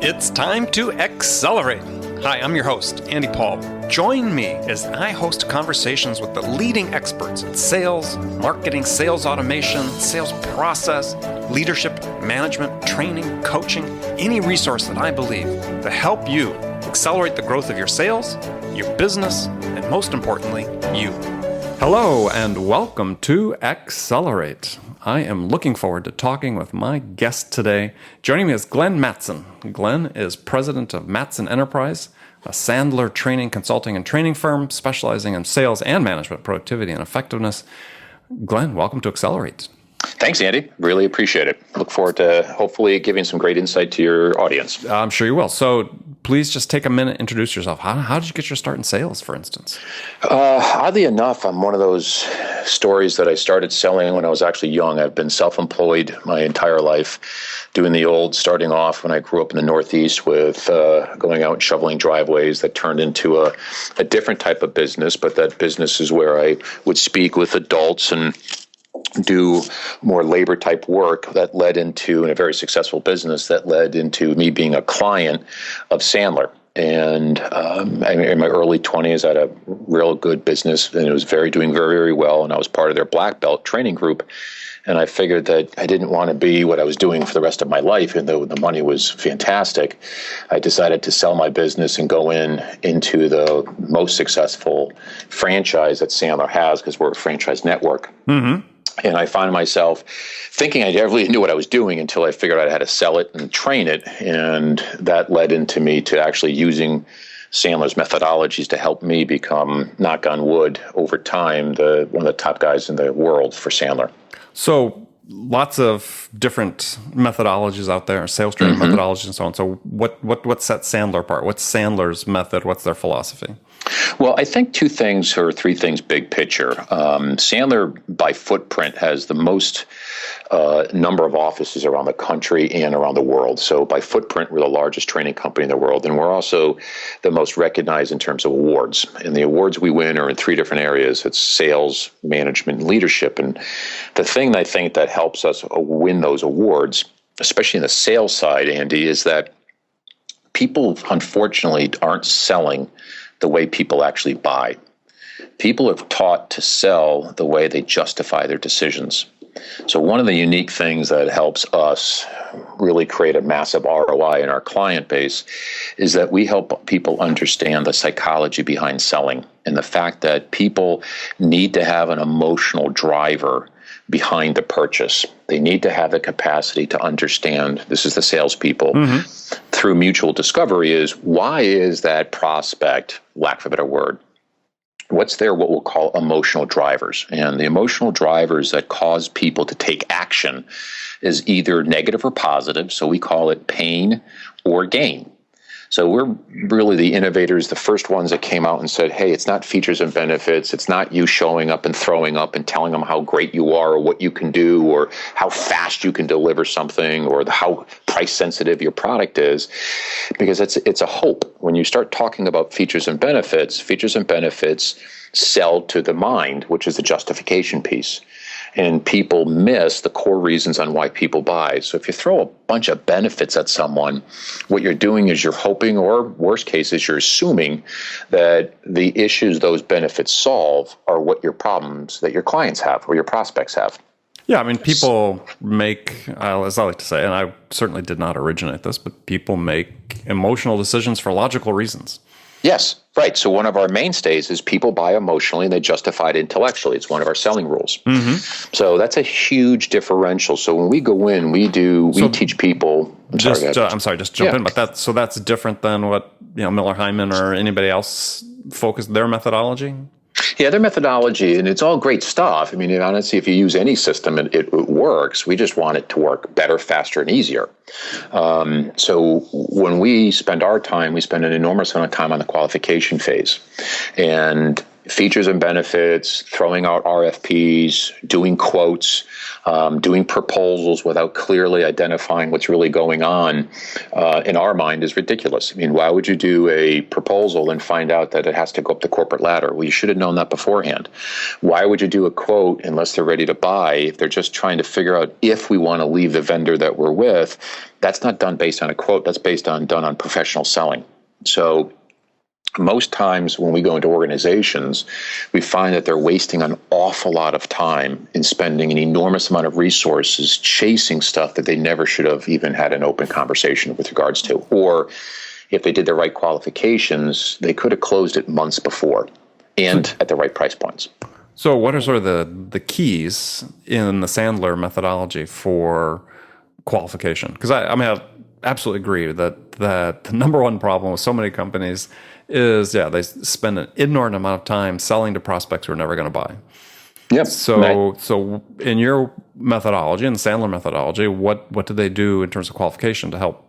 It's time to accelerate. Hi, I'm your host, Andy Paul. Join me as I host conversations with the leading experts in sales, marketing, sales automation, sales process, leadership, management, training, coaching, any resource that I believe to help you accelerate the growth of your sales, your business, and most importantly, you. Hello, and welcome to Accelerate. I am looking forward to talking with my guest today. Joining me is Glenn Mattson. Glenn is president of Mattson Enterprise, a Sandler training, consulting, and training firm specializing in sales and management, productivity, and effectiveness. Glenn, welcome to Accelerate. Thanks, Andy. Really appreciate it. Look forward to hopefully giving some great insight to your audience. I'm sure you will. So please just take a minute, introduce yourself. How did you get your start in sales, for instance? Oddly enough, I'm one of those stories that I started selling when I was actually young. I've been self-employed my entire life, doing the old, starting off when I grew up in the Northeast with going out and shoveling driveways. That turned into a different type of business, but that business is where I would speak with adults and do more labor type work that led into, in a very successful business, that led into me being a client of Sandler. And in my early 20s, I had a real good business, and it was doing very, very well. And I was part of their black belt training group. And I figured that I didn't want to be what I was doing for the rest of my life, even though the money was fantastic. I decided to sell my business and go into the most successful franchise that Sandler has, because we're a franchise network. Mm-hmm. And I found myself thinking I really knew what I was doing until I figured out how to sell it and train it. And that led into me to actually using Sandler's methodologies to help me become, knock on wood, over time, one of the top guys in the world for Sandler. So lots of different methodologies out there, sales training methodologies and so on. So what sets Sandler apart? What's Sandler's method? What's their philosophy? Well, I think two things or three things big picture. Sandler, by footprint, has the most number of offices around the country and around the world. So by footprint, we're the largest training company in the world, and we're also the most recognized in terms of awards. And the awards we win are in three different areas. It's sales, management, and leadership. And the thing I think that helps us win those awards, especially in the sales side, Andy, is that people, unfortunately, aren't selling the way people actually buy. People are taught to sell the way they justify their decisions. So one of the unique things that helps us really create a massive ROI in our client base is that we help people understand the psychology behind selling and the fact that people need to have an emotional driver behind the purchase. They need to have the capacity to understand, this is the salespeople, through mutual discovery, is why is that prospect, lack of a better word, what's their what we'll call emotional drivers? And the emotional drivers that cause people to take action is either negative or positive, so we call it pain or gain. So we're really the innovators, the first ones that came out and said, hey, it's not features and benefits. It's not you showing up and throwing up and telling them how great you are or what you can do or how fast you can deliver something or how price sensitive your product is, because it's a hope. When you start talking about features and benefits sell to the mind, which is the justification piece. And people miss the core reasons on why people buy. So if you throw a bunch of benefits at someone, what you're doing is you're hoping, or worst case is you're assuming, that the issues those benefits solve are what your problems that your clients have or your prospects have. Yeah, I mean, people make, as I like to say, and I certainly did not originate this, but people make emotional decisions for logical reasons. Yes, right. So one of our mainstays is people buy emotionally and they justify it intellectually. It's one of our selling rules. Mm-hmm. So that's a huge differential. So when we go in, we teach people. Just jump in. But that's different than what Miller Hyman or anybody else focused their methodology. Yeah, their methodology, and it's all great stuff. I mean, honestly, if you use any system, it works. We just want it to work better, faster, and easier. So when we spend our time, we spend an enormous amount of time on the qualification phase. And features and benefits, throwing out RFPs, doing quotes, doing proposals without clearly identifying what's really going on, in our mind is ridiculous. I mean, why would you do a proposal and find out that it has to go up the corporate ladder? Well, you should have known that beforehand. Why would you do a quote unless they're ready to buy? If they're just trying to figure out if we want to leave the vendor that we're with, that's not done based on a quote. That's done on professional selling. So most times when we go into organizations, we find that they're wasting an awful lot of time in spending an enormous amount of resources chasing stuff that they never should have even had an open conversation with regards to. Or if they did the right qualifications, they could have closed it months before and at the right price points. So what are sort of the keys in the Sandler methodology for qualification? Because I absolutely agree that the number one problem with so many companies is, they spend an inordinate amount of time selling to prospects who are never going to buy. Yep. So in your methodology, in the Sandler methodology, what do they do in terms of qualification to help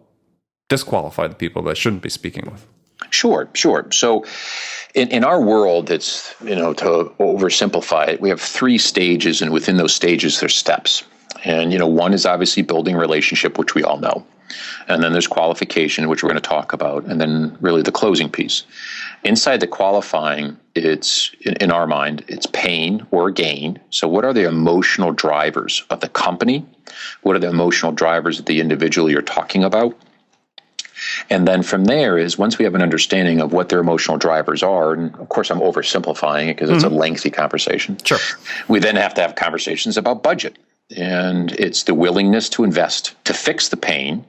disqualify the people they shouldn't be speaking with? Sure. So in our world, it's, to oversimplify it, we have 3 stages, and within those stages, there's steps. And, one is obviously building a relationship, which we all know. And then there's qualification, which we're going to talk about, and then really the closing piece. Inside the qualifying, it's, in our mind, it's pain or gain. So what are the emotional drivers of the company? What are the emotional drivers of the individual you're talking about? And then from there is, once we have an understanding of what their emotional drivers are, and of course I'm oversimplifying it because it's a lengthy conversation. Sure. We then have to have conversations about budget. And it's the willingness to invest to fix the pain.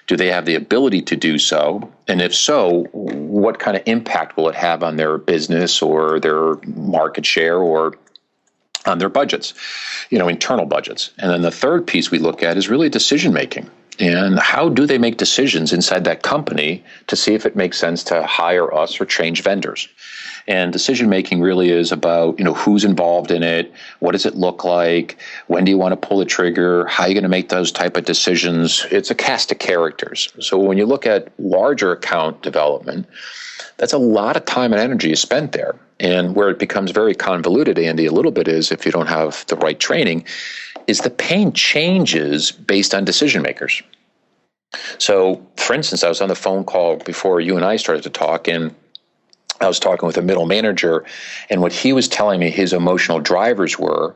Do they have the ability to do so? And if so, what kind of impact will it have on their business or their market share or on their budgets, internal budgets? And then the third piece we look at is really decision making. And how do they make decisions inside that company to see if it makes sense to hire us or change vendors? And decision making really is about, who's involved in it, what does it look like, when do you want to pull the trigger, how are you going to make those type of decisions? It's a cast of characters. So when you look at larger account development, that's a lot of time and energy is spent there. And where it becomes very convoluted, Andy, a little bit is, if you don't have the right training, is the pain changes based on decision makers. So, for instance, I was on the phone call before you and I started to talk, and I was talking with a middle manager, and what he was telling me his emotional drivers were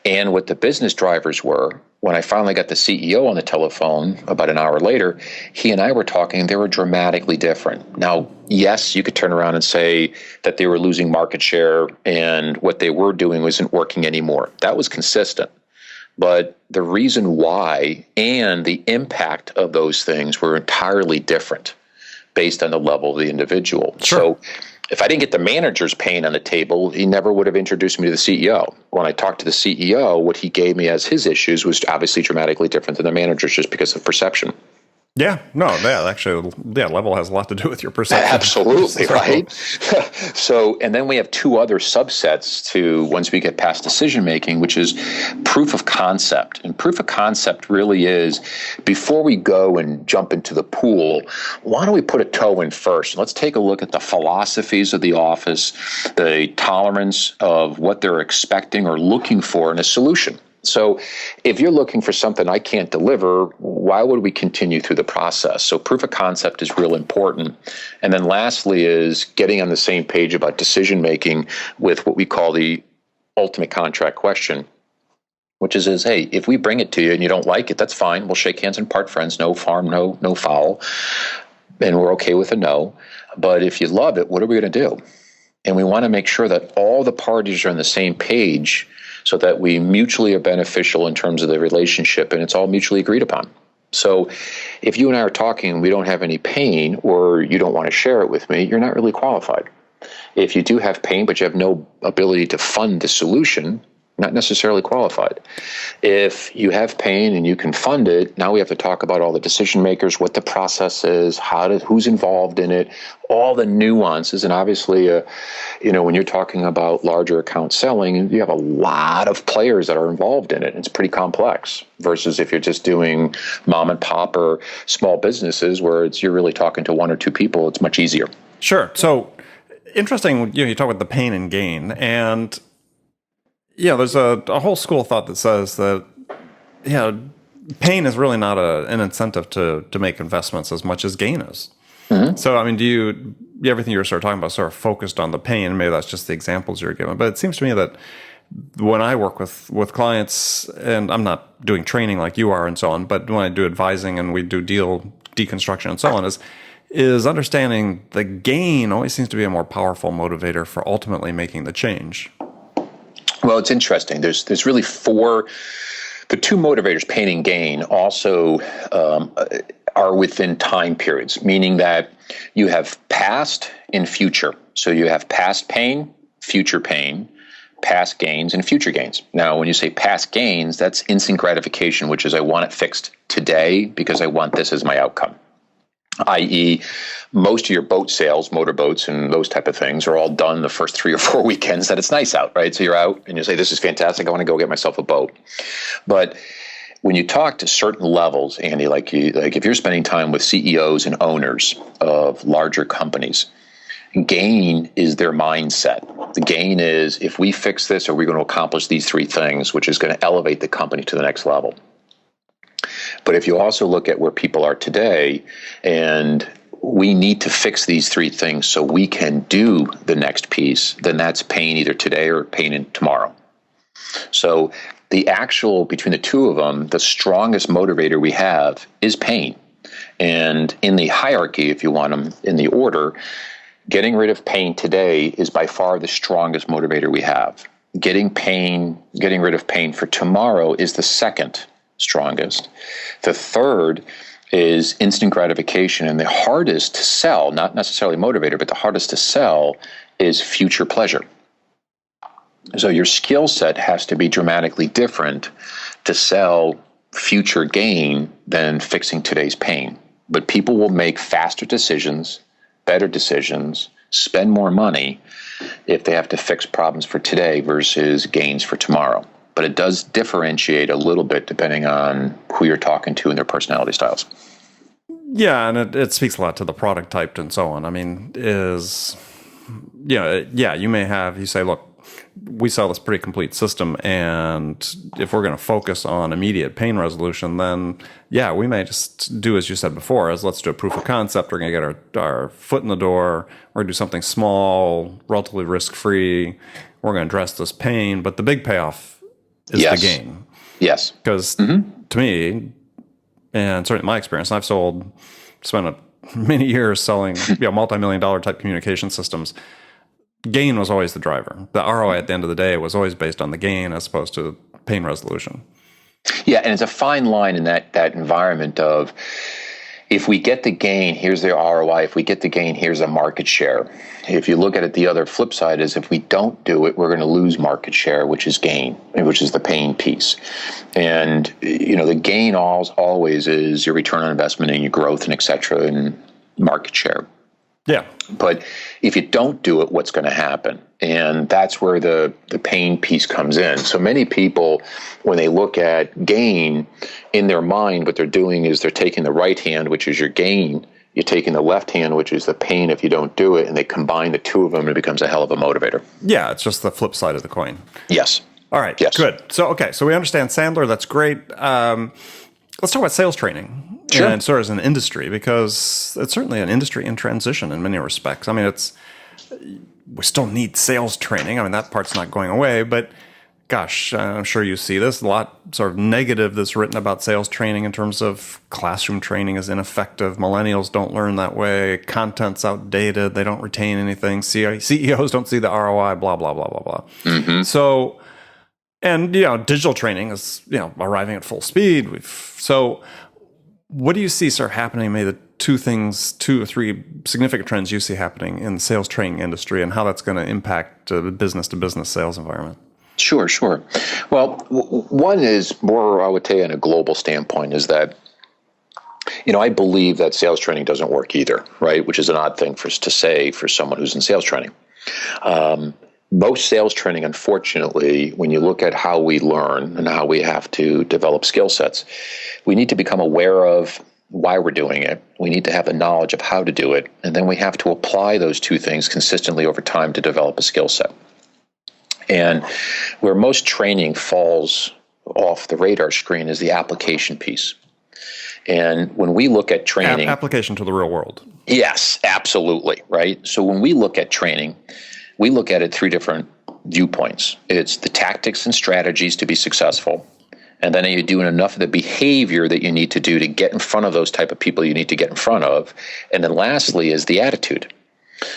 and what the business drivers were. When I finally got the CEO on the telephone about an hour later, he and I were talking, they were dramatically different. Now, yes, you could turn around and say that they were losing market share and what they were doing wasn't working anymore. That was consistent. But the reason why and the impact of those things were entirely different based on the level of the individual. Sure. So if I didn't get the manager's pain on the table, he never would have introduced me to the CEO. When I talked to the CEO, what he gave me as his issues was obviously dramatically different than the manager's, just because of perception. Yeah, no, level has a lot to do with your perception. Absolutely, right? So, and then we have 2 other subsets to, once we get past decision making, which is proof of concept. And proof of concept really is, before we go and jump into the pool, why don't we put a toe in first? Let's take a look at the philosophies of the office, the tolerance of what they're expecting or looking for in a solution. So if you're looking for something I can't deliver, why would we continue through the process? So proof of concept is real important. And then lastly is getting on the same page about decision making with what we call the ultimate contract question, which is, hey, if we bring it to you and you don't like it, that's fine. We'll shake hands and part friends. No harm, no foul. And we're okay with a no. But if you love it, what are we going to do? And we want to make sure that all the parties are on the same page, so that we mutually are beneficial in terms of the relationship, and it's all mutually agreed upon. So if you and I are talking and we don't have any pain, or you don't want to share it with me, you're not really qualified. If you do have pain, but you have no ability to fund the solution, not necessarily qualified. If you have pain and you can fund it, now we have to talk about all the decision makers, what the process is, who's involved in it, all the nuances. And obviously, when you're talking about larger account selling, you have a lot of players that are involved in it. It's pretty complex versus if you're just doing mom and pop or small businesses where you're really talking to 1 or 2 people, it's much easier. Sure. So interesting. You talk about the pain and gain, and there's a whole school of thought that says that pain is really not an incentive to make investments as much as gain is. Mm-hmm. So, I mean, everything you were sort of talking about sort of focused on the pain, and maybe that's just the examples you're giving. But it seems to me that when I work with clients, and I'm not doing training like you are and so on, but when I do advising and we do deal deconstruction and so on, is understanding the gain always seems to be a more powerful motivator for ultimately making the change. Well, it's interesting. There's really four. The two motivators, pain and gain, also are within time periods, meaning that you have past and future. So you have past pain, past gains, and future gains. Now, when you say past gains, that's instant gratification, which is I want it fixed today because I want this as my outcome. I.e., most of your boat sales, motorboats and those type of things are all done the first 3 or 4 weekends that it's nice out, right? So you're out and you say, this is fantastic. I want to go get myself a boat. But when you talk to certain levels, Andy, like if you're spending time with CEOs and owners of larger companies, gain is their mindset. The gain is, if we fix this, are we going to accomplish these 3 things, which is going to elevate the company to the next level. But if you also look at where people are today, and we need to fix these 3 things so we can do the next piece, then that's pain either today or pain in tomorrow. So the actual, between the two of them, the strongest motivator we have is pain. And in the hierarchy, if you want them in the order, getting rid of pain today is by far the strongest motivator we have. Getting rid of pain for tomorrow is the second strongest. The third is instant gratification, and the hardest to sell, not necessarily motivator, but the hardest to sell is future pleasure. So your skill set has to be dramatically different to sell future gain than fixing today's pain. But people will make faster decisions, better decisions, spend more money if they have to fix problems for today versus gains for tomorrow. But it does differentiate a little bit depending on who you're talking to and their personality styles. Yeah, and it speaks a lot to the product type and so on. I mean, you may have, you say, look, we sell this pretty complete system, and if we're going to focus on immediate pain resolution, then we may just do, as you said before, as let's do a proof of concept. We're going to get our foot in the door. We're going to do something small, relatively risk-free. We're going to address this pain, but the big payoff is the gain. Yes. Because to me, and certainly my experience, I've spent many years selling multi-million-dollar type communication systems. Gain was always the driver. The ROI at the end of the day was always based on the gain as opposed to pain resolution. Yeah, and it's a fine line in that environment of, if we get the gain, here's the ROI. If we get the gain, here's a market share. If you look at it, the other flip side is, if we don't do it, we're going to lose market share, which is gain, which is the pain piece. And the gain always is your return on investment and your growth and et cetera, and market share. Yeah. But if you don't do it, what's going to happen? And that's where the pain piece comes in. So many people, when they look at gain in their mind, what they're doing is they're taking the right hand, which is your gain, you're taking the left hand, which is the pain if you don't do it, and they combine the two of them, and it becomes a hell of a motivator. Yeah, it's just the flip side of the coin. Yes. All right, yes. Good. So we understand Sandler. That's great. Let's talk about sales training. Sure. And sort of as an industry, because it's certainly an industry in transition in many respects. I mean, we still need sales training. I mean, that part's not going away, but gosh, I'm sure you see this. A lot sort of negative that's written about sales training in terms of classroom training is ineffective. Millennials don't learn that way. Content's outdated. They don't retain anything. CEOs don't see the ROI, blah, blah, blah, blah, blah. Mm-hmm. So, and, digital training is, arriving at full speed. So what do you see sort of happening, maybe the 2 or 3 significant trends you see happening in the sales training industry, and how that's going to impact the business-to-business sales environment? Sure. Well, one is more, I would say, on a global standpoint, is that, I believe that sales training doesn't work either, right? Which is an odd thing to say for someone who's in sales training. Most sales training, unfortunately, when you look at how we learn and how we have to develop skill sets, we need to become aware of why we're doing it. We need to have the knowledge of how to do it. And then we have to apply those two things consistently over time to develop a skill set. And where most training falls off the radar screen is the application piece. And when we look at training... Application to the real world. Yes, absolutely, right? So when we look at training, we look at it three different viewpoints. It's the tactics and strategies to be successful. And then are you doing enough of the behavior that you need to do to get in front of those type of people you need to get in front of? And then lastly is the attitude.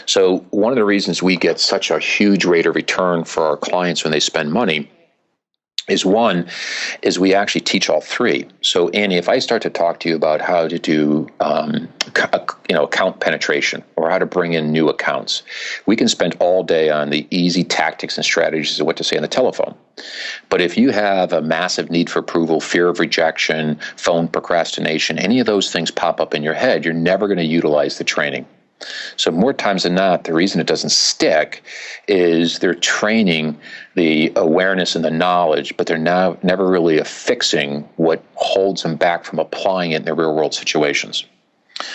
So one of the reasons we get such a huge rate of return for our clients when they spend money is we actually teach all three. So Annie, if I start to talk to you about how to do account penetration or how to bring in new accounts, we can spend all day on the easy tactics and strategies of what to say on the telephone. But if you have a massive need for approval, fear of rejection, phone procrastination, any of those things pop up in your head, you're never going to utilize the training. So more times than not, the reason it doesn't stick is they're training the awareness and the knowledge, but they're now never really affixing what holds them back from applying it in their real world situations.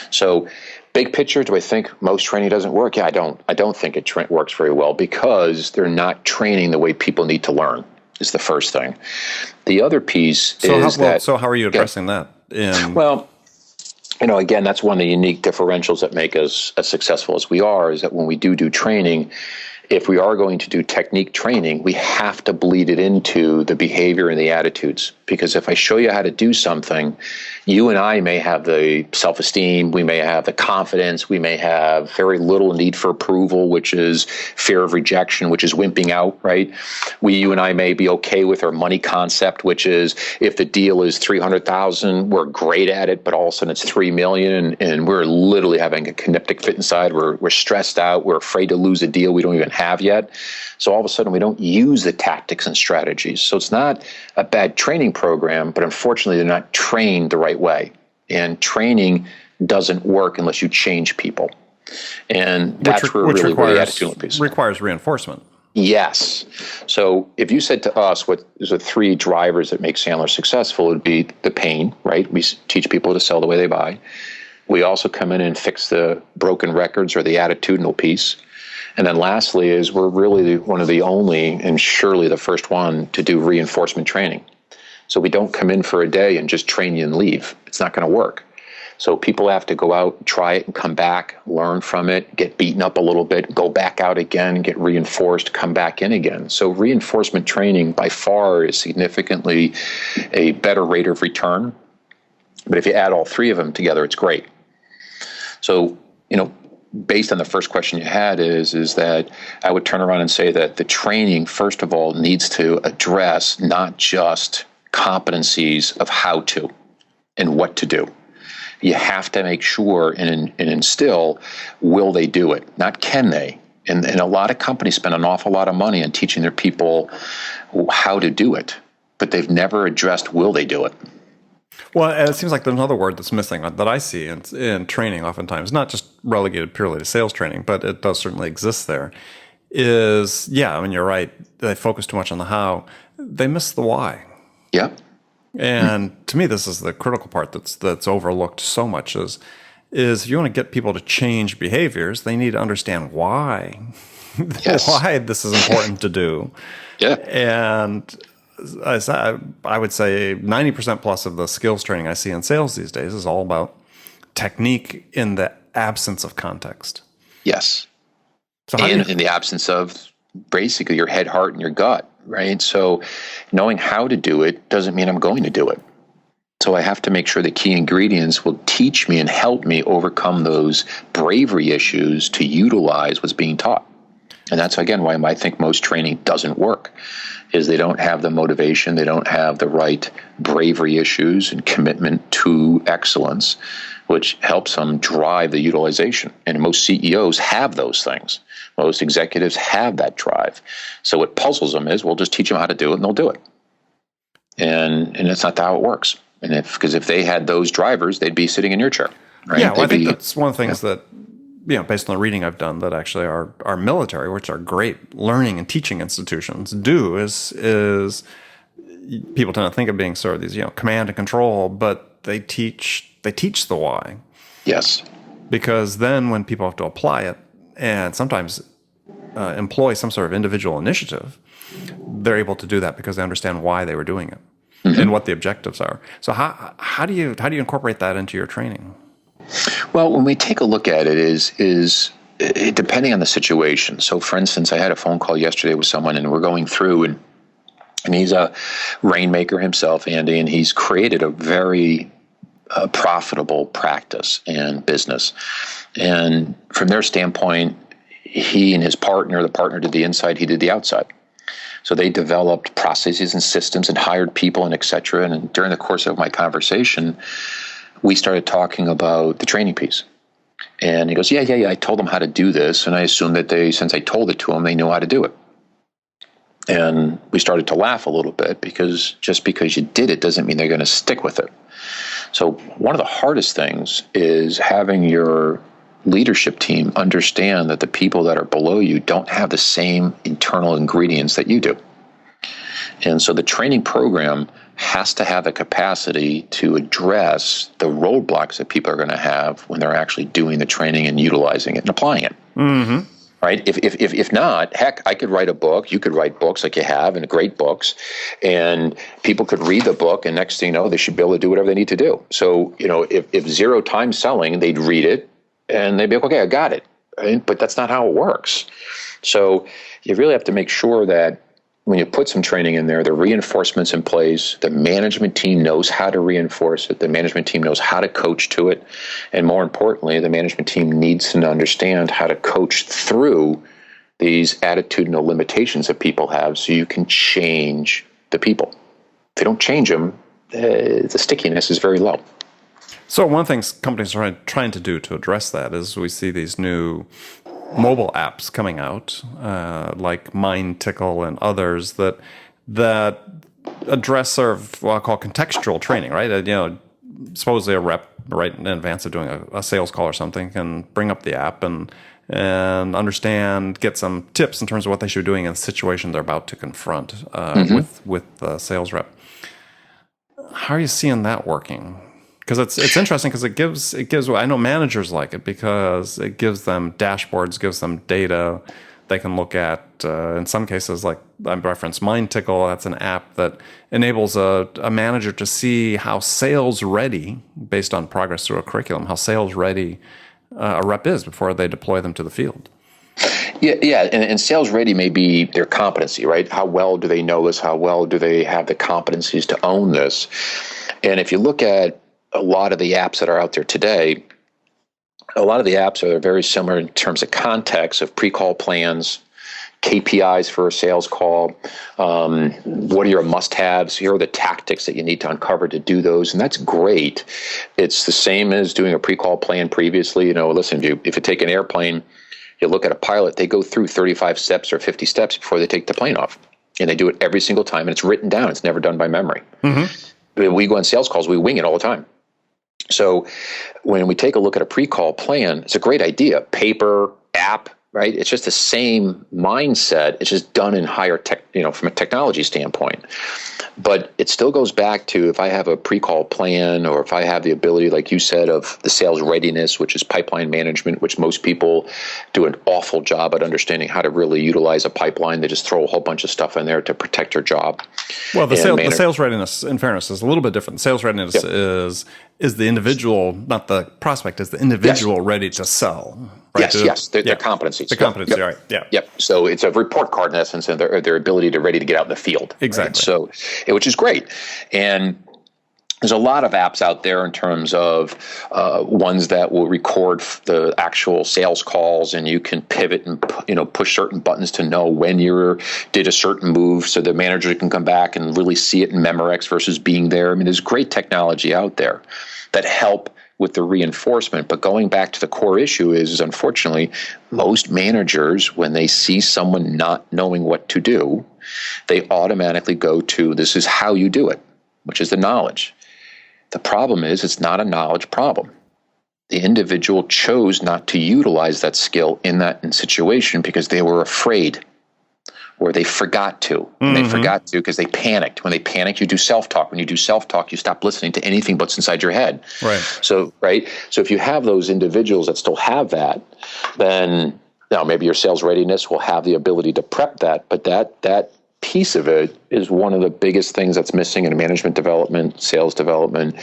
So big picture, do I think most training doesn't work? Yeah, I don't think it works very well because they're not training the way people need to learn is the first thing. The other piece So how are you addressing that? Well, again, that's one of the unique differentials that make us as successful as we are, is that when we do training, if we are going to do technique training, we have to bleed it into the behavior and the attitudes. Because if I show you how to do something, you and I may have the self-esteem, we may have the confidence, we may have very little need for approval, which is fear of rejection, which is wimping out, right? You and I may be okay with our money concept, which is if the deal is $300,000, we're great at it, but all of a sudden it's $3 million, and we're literally having a conniptic fit inside. We're stressed out. We're afraid to lose a deal we don't even have yet. So all of a sudden we don't use the tactics and strategies. So it's not a bad training program, but unfortunately they're not trained the right way. And training doesn't work unless you change people. And that's where really the attitudinal piece requires reinforcement. Yes. So if you said to us what is the three drivers that make Sandler successful, it would be the pain, right? We teach people to sell the way they buy. We also come in and fix the broken records or the attitudinal piece. And then lastly is we're really one of the only, and surely the first one, to do reinforcement training. So we don't come in for a day and just train you and leave. It's not going to work. So people have to go out, try it, and come back, learn from it, get beaten up a little bit, go back out again, get reinforced, come back in again. So reinforcement training by far is significantly a better rate of return. But if you add all three of them together, it's great. So, based on the first question you had is that I would turn around and say that the training, first of all, needs to address not just competencies of how to and what to do. You have to make sure and instill, will they do it? Not can they. And a lot of companies spend an awful lot of money on teaching their people how to do it, but they've never addressed, will they do it? Well, it seems like there's another word that's missing that I see in training oftentimes, not just relegated purely to sales training, but it does certainly exist there, is, you're right. They focus too much on the how. They miss the why. Yeah. And to me, this is the critical part that's overlooked so much is if you want to get people to change behaviors, they need to understand why. Yes. Why this is important to do. Yeah. And I would say 90% plus of the skills training I see in sales these days is all about technique in the absence of context. Yes. So in the absence of basically your head, heart, and your gut, right? So knowing how to do it doesn't mean I'm going to do it. So I have to make sure the key ingredients will teach me and help me overcome those bravery issues to utilize what's being taught. And that's, again, why I think most training doesn't work, is they don't have the motivation, they don't have the right bravery issues and commitment to excellence, which helps them drive the utilization. And most CEOs have those things. Most executives have that drive. So what puzzles them is, we'll just teach them how to do it and they'll do it. And it's not how it works. And because if they had those drivers, they'd be sitting in your chair. Right? Yeah, well, I think that's one of the things that, based on the reading I've done, that actually our military, which are great learning and teaching institutions, do is people tend to think of being sort of these, command and control, but they teach the why. Yes. Because then when people have to apply it and sometimes employ some sort of individual initiative, they're able to do that because they understand why they were doing it and what the objectives are. So how do you incorporate that into your training? Well, when we take a look at it, is depending on the situation. So, for instance, I had a phone call yesterday with someone, and we're going through, and he's a rainmaker himself, Andy, and he's created a very profitable practice and business. And from their standpoint, he and his partner, the partner did the inside, he did the outside. So they developed processes and systems and hired people and et cetera. And during the course of my conversation, we started talking about the training piece. And he goes, yeah, I told them how to do this. And I assumed that since I told it to them, they knew how to do it. And we started to laugh a little bit because just because you did it doesn't mean they're going to stick with it. So one of the hardest things is having your leadership team understand that the people that are below you don't have the same internal ingredients that you do. And so the training program has to have the capacity to address the roadblocks that people are going to have when they're actually doing the training and utilizing it and applying it. Mm-hmm. Right? If not, heck, I could write a book. You could write books like you have, and great books, and people could read the book, and next thing you know, they should be able to do whatever they need to do. So, if 0 time selling, they'd read it, and they'd be like, okay, I got it. Right? But that's not how it works. So you really have to make sure that when you put some training in there, the reinforcement's in place, the management team knows how to reinforce it, the management team knows how to coach to it, and more importantly, the management team needs to understand how to coach through these attitudinal limitations that people have so you can change the people. If you don't change them, the stickiness is very low. So one thing companies are trying to do to address that is we see these new mobile apps coming out, like MindTickle and others that address sort of what I call contextual training, right? Supposedly a rep right in advance of doing a sales call or something can bring up the app and understand, get some tips in terms of what they should be doing in the situation they're about to confront with the sales rep. How are you seeing that working? Because it's interesting because it gives I know managers like it because it gives them dashboards, gives them data they can look at. In some cases, like I referenced MindTickle, that's an app that enables a manager to see how sales ready, based on progress through a curriculum, how sales ready a rep is before they deploy them to the field. Yeah, and sales ready may be their competency, right? How well do they know this? How well do they have the competencies to own this? And if you look at a lot of the apps that are out there today, a lot of the apps are very similar in terms of context of pre-call plans, KPIs for a sales call. What are your must-haves? Here are the tactics that you need to uncover to do those, and that's great. It's the same as doing a pre-call plan previously. Listen, if you take an airplane, you look at a pilot, they go through 35 steps or 50 steps before they take the plane off, and they do it every single time, and it's written down. It's never done by memory. Mm-hmm. We go on sales calls, we wing it all the time. So when we take a look at a pre-call plan, it's a great idea. Paper, app, right? It's just the same mindset. It's just done in higher tech, from a technology standpoint. But it still goes back to if I have a pre-call plan or if I have the ability, like you said, of the sales readiness, which is pipeline management, which most people do an awful job at understanding how to really utilize a pipeline. They just throw a whole bunch of stuff in there to protect their job. Well, the sales readiness, in fairness, is a little bit different. Sales readiness is the individual, not the prospect, is the individual ready to sell. Right? Yes, their competencies. The competency, right, yeah. Yep, so it's a report card in essence, and their ability to ready to get out in the field. Exactly. Right? So, which is great. And there's a lot of apps out there in terms of ones that will record the actual sales calls, and you can pivot and push certain buttons to know when you did a certain move, so the manager can come back and really see it in Memorex versus being there. I mean, there's great technology out there that help with the reinforcement. But going back to the core issue is unfortunately, most managers, when they see someone not knowing what to do, they automatically go to, this is how you do it, which is the knowledge. The problem is it's not a knowledge problem. The individual chose not to utilize that skill in that situation because they were afraid. or they forgot to. And they forgot to because they panicked. When they panicked, you do self-talk. When you do self-talk, you stop listening to anything but what's inside your head. Right. So if you have those individuals that still have that, then now maybe your sales readiness will have the ability to prep that, but that piece of it is one of the biggest things that's missing in management development, sales development,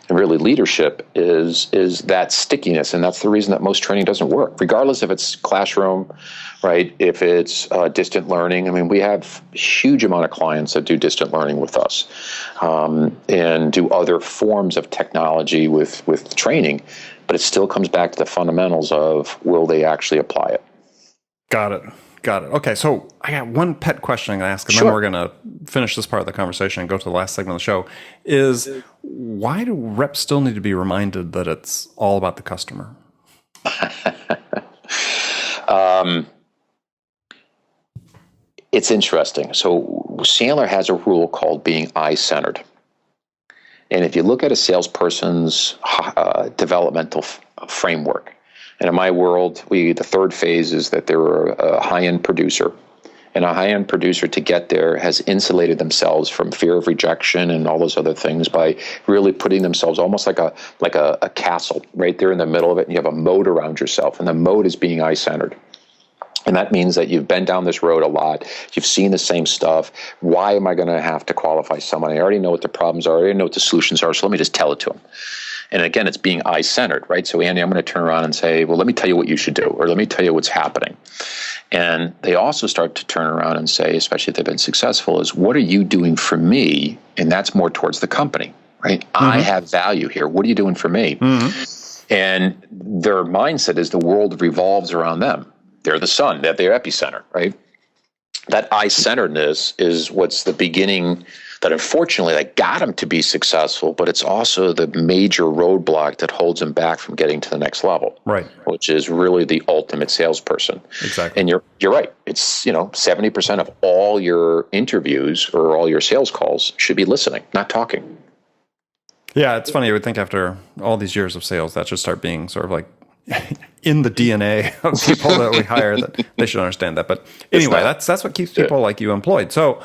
and really leadership is that stickiness. And that's the reason that most training doesn't work, regardless if it's classroom, right? If it's distant learning. I mean, we have a huge amount of clients that do distant learning with us and do other forms of technology with training, but it still comes back to the fundamentals of will they actually apply it? Got it. Okay, so I got one pet question I'm going to ask, and Sure. then we're going to finish this part of the conversation and go to the last segment of the show, is why do reps still need to be reminded that it's all about the customer? It's interesting. So Sandler has a rule called being eye-centered. And if you look at a salesperson's developmental framework, and in my world, the third phase is that they're a high-end producer. And a high-end producer, to get there, has insulated themselves from fear of rejection and all those other things by really putting themselves almost like a castle right there in the middle of it, and you have a moat around yourself, and the moat is being eye-centered. And that means that you've been down this road a lot. You've seen the same stuff. Why am I going to have to qualify someone? I already know what the problems are. I already know what the solutions are, so let me just tell it to them. And again, it's being eye-centered, right? So, Andy, I'm going to turn around and say, well, let me tell you what you should do, or let me tell you what's happening. And they also start to turn around and say, especially if they've been successful, is what are you doing for me? And that's more towards the company, right? I have value here. What are you doing for me? And their mindset is the world revolves around them. They're the sun, they're their epicenter, right? That eye-centeredness is what's the beginning that unfortunately that got them to be successful, but it's also the major roadblock that holds them back from getting to the next level, right? Which is really the ultimate salesperson. Exactly. And you're right. It's 70% of all your interviews or all your sales calls should be listening, not talking. Yeah, it's funny. I would think after all these years of sales, that should start being sort of like in the DNA of people that we hire, that they should understand that. But anyway, that's what keeps people like you employed. So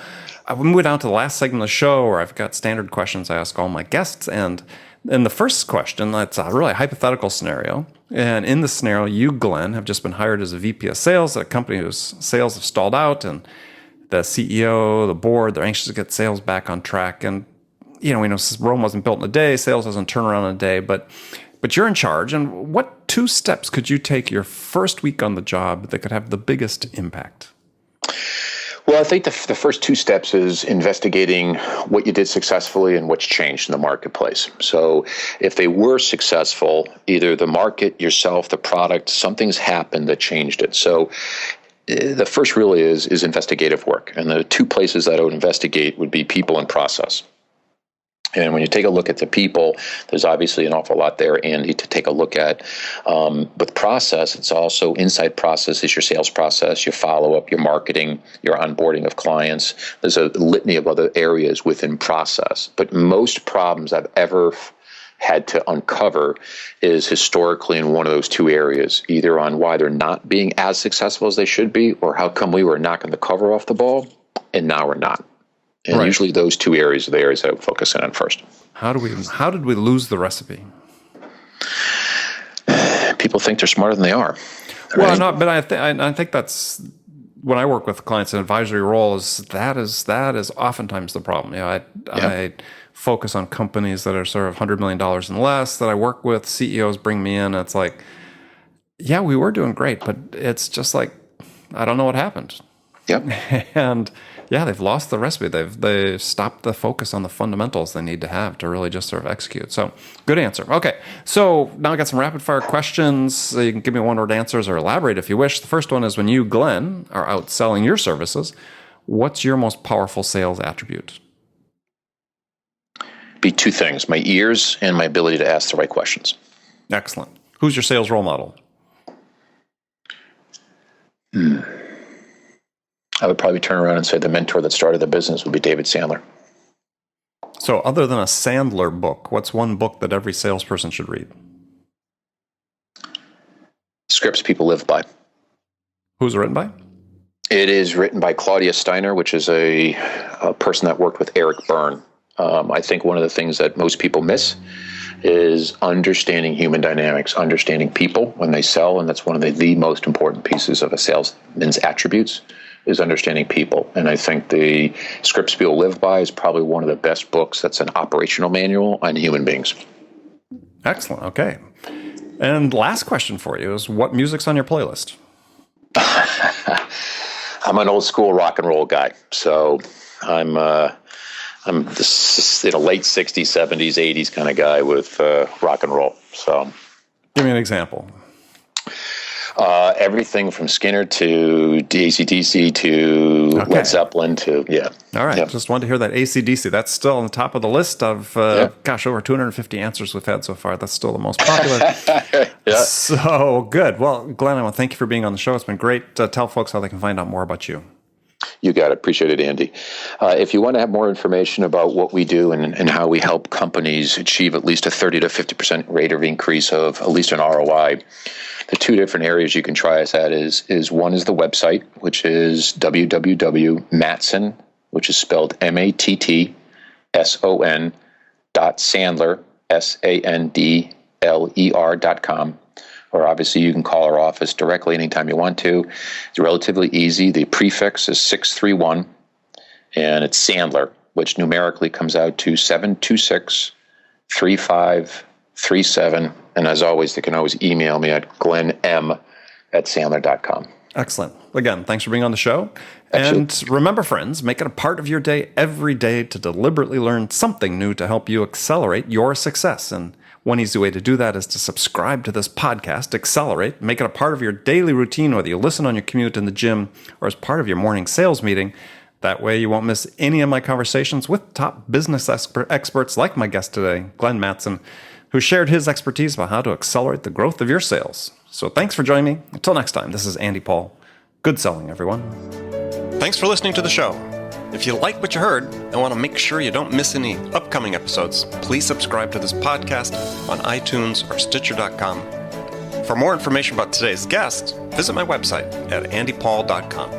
we move down to the last segment of the show where I've got standard questions I ask all my guests. And in the first question, that's a really hypothetical scenario. And in the scenario, you, Glenn, have just been hired as a VP of sales at a company whose sales have stalled out, and the CEO, the board, they're anxious to get sales back on track. And, we know Rome wasn't built in a day, sales doesn't turn around in a day, but you're in charge. And what 2 steps could you take your first week on the job that could have the biggest impact? Well, I think the first 2 steps is investigating what you did successfully and what's changed in the marketplace. So if they were successful, either the market, yourself, the product, something's happened that changed it. So the first really is investigative work. And the 2 places that I would investigate would be people and process. And when you take a look at the people, there's obviously an awful lot there, Andy, to take a look at. With process, it's also inside process is your sales process, your follow-up, your marketing, your onboarding of clients. There's a litany of other areas within process. But most problems I've ever had to uncover is historically in one of those 2 areas, either on why they're not being as successful as they should be, or how come we were knocking the cover off the ball and now we're not. And usually those 2 areas are the areas that I'm focusing on first. How did we lose the recipe? People think they're smarter than they are. Well, not, but I think that's when I work with clients in advisory roles. That is oftentimes the problem. I focus on companies that are sort of $100 million and less that I work with. CEOs bring me in. And it's like, yeah, we were doing great, but it's just like, I don't know what happened. Yep. And yeah, they've lost the recipe. They've stopped the focus on the fundamentals they need to have to really just sort of execute. So good answer. Okay, so now I got some rapid fire questions. So you can give me one-word answers or elaborate if you wish. The first one is, when you, Glenn, are out selling your services, what's your most powerful sales attribute? Be 2 things: my ears and my ability to ask the right questions. Excellent. Who's your sales role model? I would probably turn around and say the mentor that started the business would be David Sandler. So other than a Sandler book, what's one book that every salesperson should read? Scripts People Live By. Who's it written by? It is written by Claudia Steiner, which is a person that worked with Eric Berne. I think one of the things that most people miss is understanding human dynamics, understanding people when they sell, and that's one of the most important pieces of a salesman's attributes is understanding people. And I think the Script Spiel Live By is probably one of the best books that's an operational manual on human beings. Excellent. Okay. And last question for you is, what music's on your playlist? I'm an old school rock and roll guy, so I'm this late 60s, 70s, 80s kind of guy with rock and roll. So, give me an example. Everything from Skinner to AC/DC to Led Zeppelin to, All right. Yep. Just wanted to hear that AC/DC. That's still on the top of the list of, over 250 answers we've had so far. That's still the most popular. Yeah. So good. Well, Glenn, I want to thank you for being on the show. It's been great. Tell folks how they can find out more about you. You got it. Appreciate it, Andy. If you want to have more information about what we do and how we help companies achieve at least a 30 to 50% rate of increase of at least an ROI, the two different areas you can try us at is one is the website, which is www.mattson, which is spelled MATTSON .Sandler, SANDLER.com. Or obviously you can call our office directly anytime you want to. It's relatively easy. The prefix is 631, and it's Sandler, which numerically comes out to 726-3537. And as always, they can always email me at glenn.m@sandler.com. Excellent. Again, thanks for being on the show. Absolutely. And remember, friends, make it a part of your day every day to deliberately learn something new to help you accelerate your success. And one easy way to do that is to subscribe to this podcast, Accelerate. Make it a part of your daily routine, whether you listen on your commute in the gym or as part of your morning sales meeting. That way you won't miss any of my conversations with top business experts like my guest today, Glenn Mattson, who shared his expertise about how to accelerate the growth of your sales. So thanks for joining me. Until next time, this is Andy Paul. Good selling, everyone. Thanks for listening to the show. If you like what you heard and want to make sure you don't miss any upcoming episodes, please subscribe to this podcast on iTunes or Stitcher.com. For more information about today's guest, visit my website at andypaul.com.